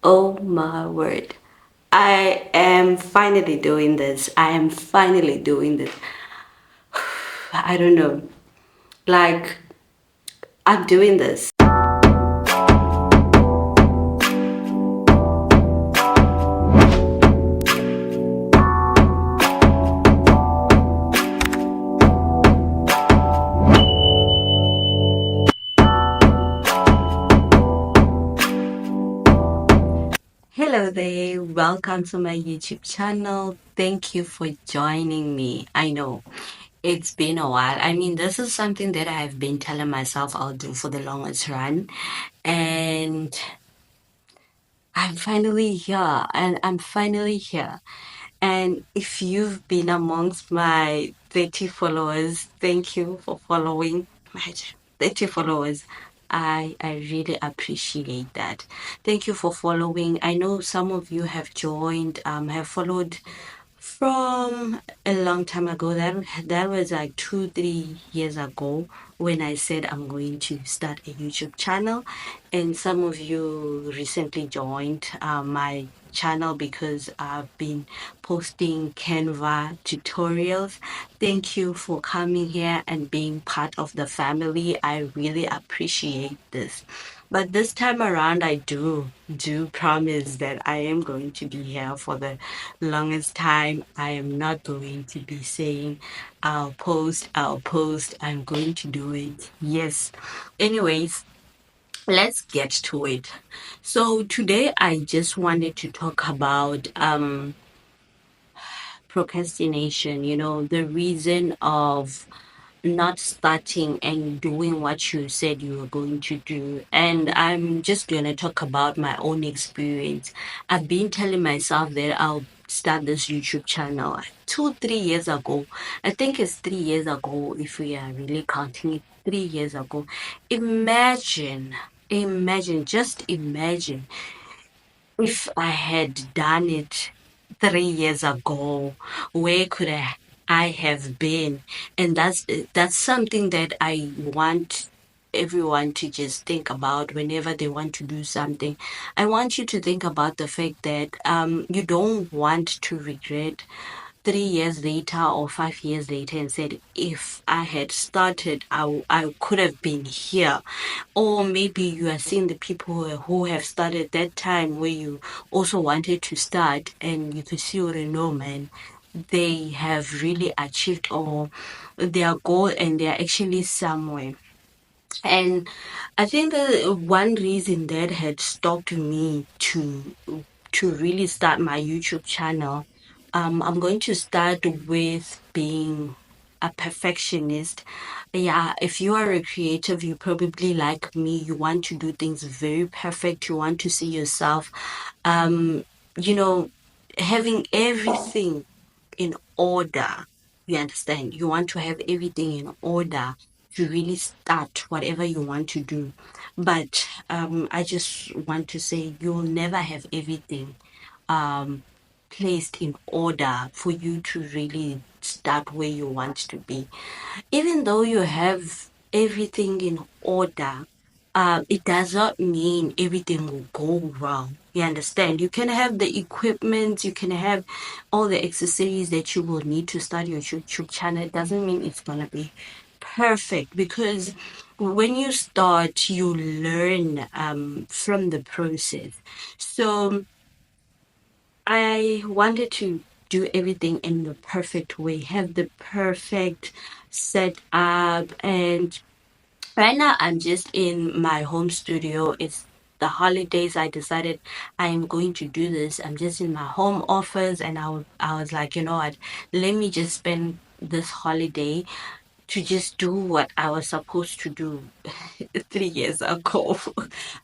Oh my word. I am finally doing this. I am finally doing this. I don't know. Like, I'm doing this. Hello there. Welcome to my YouTube channel. Thank you for joining me. I know it's been a while. I mean, this is something that I've been telling myself I'll do for the longest run. And I'm finally here. And I'm finally here. And if you've been amongst my 30 followers, thank you for following my 30 followers. I really appreciate that. Thank you for following. I know some of you have joined, have followed from a long time ago. That was like 2, 3 years ago when I said I'm going to start a YouTube channel, and some of you recently joined my channel because I've been posting Canva tutorials. Thank you for coming here and being part of the family. I really appreciate this. But this time around, I do promise that I am going to be here for the longest time. I am not going to be saying, I'll post. I'm going to do it. Yes. Anyways, let's get to it. So today I just wanted to talk about procrastination, the reason of not starting and doing what you said you were going to do. And I'm just going to talk about my own experience. I've been telling myself that I'll start this YouTube channel 2, 3 years ago. I think it's 3 years ago if we are really counting it. 3 years ago. Just imagine if I had done it 3 years ago, where could I have been? And that's something that I want everyone to just think about whenever they want to do something. I want you to think about the fact that you don't want to regret 3 years later or 5 years later and said, if I had started, I could have been here. Or maybe you are seeing the people who have started that time where you also wanted to start, and you could see, oh, no, man, they have really achieved or their goal and they're actually somewhere. And I think that one reason that had stopped me to really start my YouTube channel, I'm going to start with being a perfectionist. Yeah, if you are a creative, you probably like me. You want to do things very perfect. You want to see yourself, um, you know, having everything in order. You understand? You want to have everything in order to really start whatever you want to do. But I just want to say you'll never have everything um, placed in order for you to really start where you want to be. Even though you have everything in order, it does not mean everything will go wrong. You understand? You can have the equipment, you can have all the accessories that you will need to start your YouTube channel. It doesn't mean it's going to be perfect, because when you start, you learn from the process. So I wanted to do everything in the perfect way, have the perfect setup. And right now, I'm just in my home studio. It's the holidays. I decided I am going to do this. I'm just in my home office, and I was like, you know what? Let me just spend this holiday to just do what I was supposed to do 3 years ago.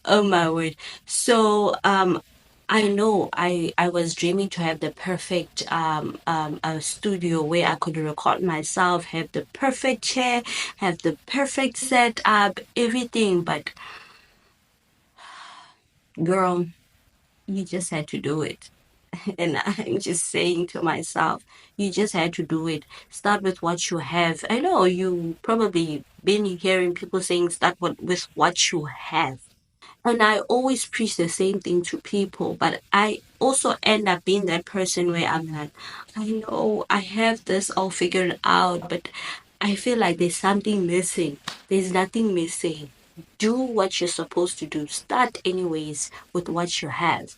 Oh my word. So I know I was dreaming to have the perfect a studio where I could record myself, have the perfect chair, have the perfect setup, everything. But girl, you just had to do it. And I'm just saying to myself, you just had to do it. Start with what you have. I know you probably been hearing people saying start with what you have. And I always preach the same thing to people, but I also end up being that person where I'm like, I know I have this all figured out, but I feel like there's something missing. There's nothing missing. Do what you're supposed to do. Start anyways with what you have.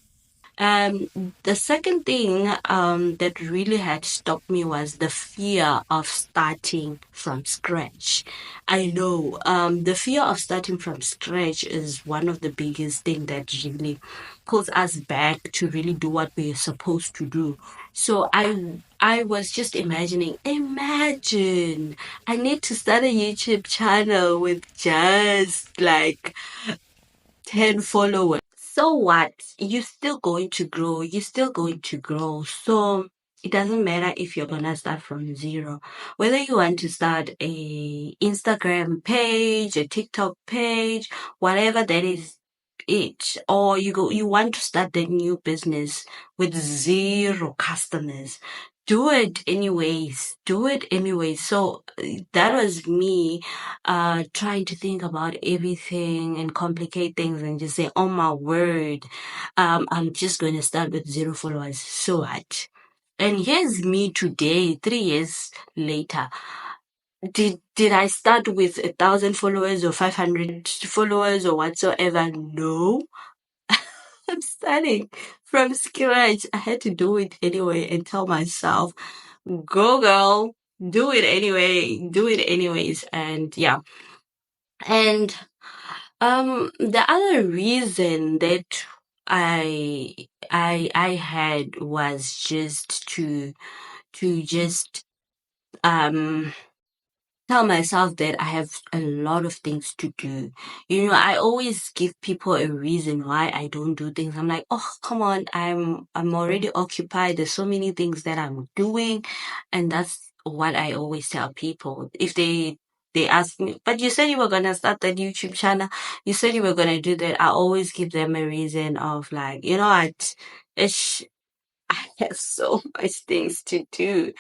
The second thing that really had stopped me was the fear of starting from scratch. I know the fear of starting from scratch is one of the biggest thing that really pulls us back to really do what we're supposed to do. So I was just imagining, imagine I need to start a YouTube channel with just like 10 followers. So what? You're still going to grow. You're still going to grow. So it doesn't matter if you're gonna start from zero. Whether you want to start a Instagram page, a TikTok page, whatever that is it, or you want to start a new business with zero customers. Do it anyways. Do it anyways. So that was me trying to think about everything and complicate things and just say, oh my word, I'm just going to start with zero followers. So what? And here's me today, 3 years later. Did I start with 1,000 followers or 500 followers or whatsoever? No, I'm starting from scratch. I had to do it anyway and tell myself, go girl, do it anyway, do it anyways. And yeah. And the other reason that I had was just to just um tell myself that I have a lot of things to do. You know, I always give people a reason why I don't do things. I'm like, oh, come on, I'm already occupied. There's so many things that I'm doing, and that's what I always tell people. If they ask me, but you said you were gonna start that YouTube channel. You said you were gonna do that. I always give them a reason of like, you know what, it's I have so much things to do.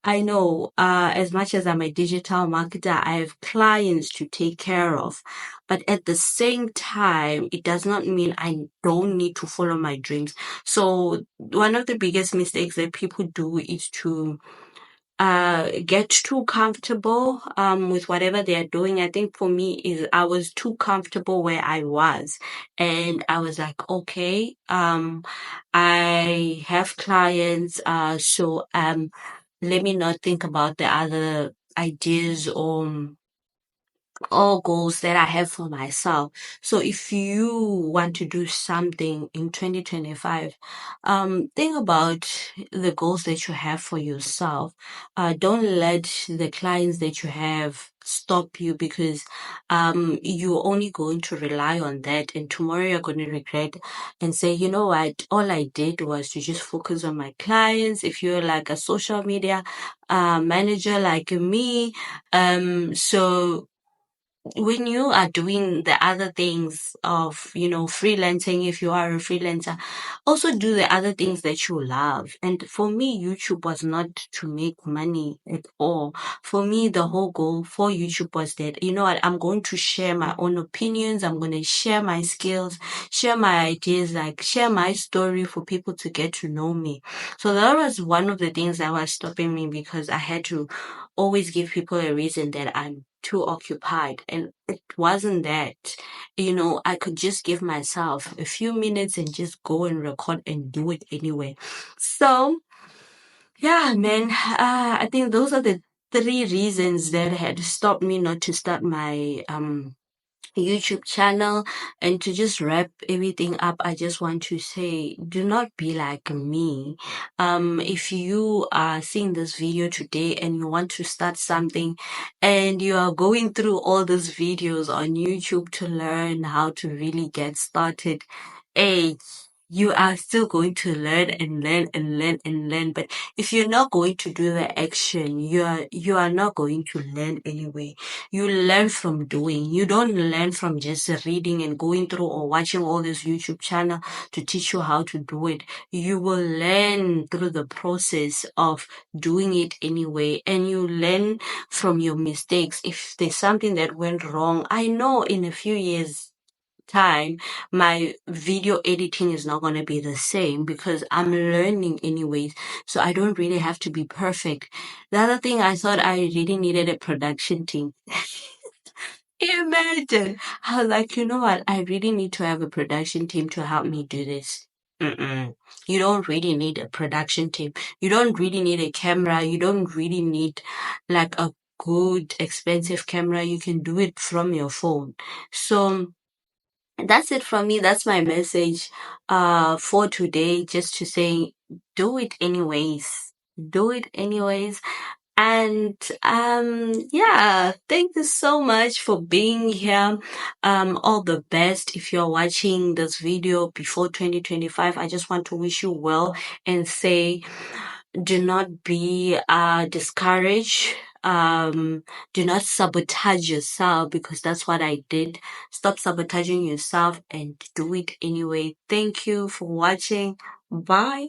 I know, as much as I'm a digital marketer, I have clients to take care of. But at the same time, it does not mean I don't need to follow my dreams. So one of the biggest mistakes that people do is to get too comfortable with whatever they are doing. I think for me is I was too comfortable where I was, and I was like, okay, I have clients, so let me not think about the other ideas or goals that I have for myself. So if you want to do something in 2025, think about the goals that you have for yourself. Don't let the clients that you have stop you because you're only going to rely on that and tomorrow you're going to regret and say, you know what, all I did was to just focus on my clients. If you're like a social media manager like me, so when you are doing the other things of, you know, freelancing, if you are a freelancer, also do the other things that you love. And for me, YouTube was not to make money at all. For me, the whole goal for YouTube was that, you know what, I'm going to share my own opinions. I'm going to share my skills, share my ideas, like share my story for people to get to know me. So that was one of the things that was stopping me because I had to always give people a reason that I'm too occupied. And it wasn't that, you know, I could just give myself a few minutes and just go and record and do it anyway. So, yeah, man, I think those are the three reasons that had stopped me not to start my, YouTube channel. And to just wrap everything up, I just want to say, do not be like me. If you are seeing this video today and you want to start something and you are going through all these videos on YouTube to learn how to really get started, hey, you are still going to learn and learn and learn and learn. But if you're not going to do the action, you are not going to learn anyway. You learn from doing. You don't learn from just reading and going through or watching all this YouTube channel to teach you how to do it. You will learn through the process of doing it anyway. And you learn from your mistakes. If there's something that went wrong, I know in a few years time, my video editing is not going to be the same because I'm learning anyways. So I don't really have to be perfect. The other thing, I thought I really needed a production team. Imagine. I was like, you know what? I really need to have a production team to help me do this. Mm-mm. You don't really need a production team. You don't really need a camera. You don't really need like a good, expensive camera. You can do it from your phone. So that's it from me. That's my message for today. Just to say, do it anyways. Do it anyways. And yeah, thank you so much for being here. All the best. If you're watching this video before 2025, I just want to wish you well and say do not be discouraged. Do not sabotage yourself because that's what I did. Stop sabotaging yourself and do it anyway. Thank you for watching. Bye.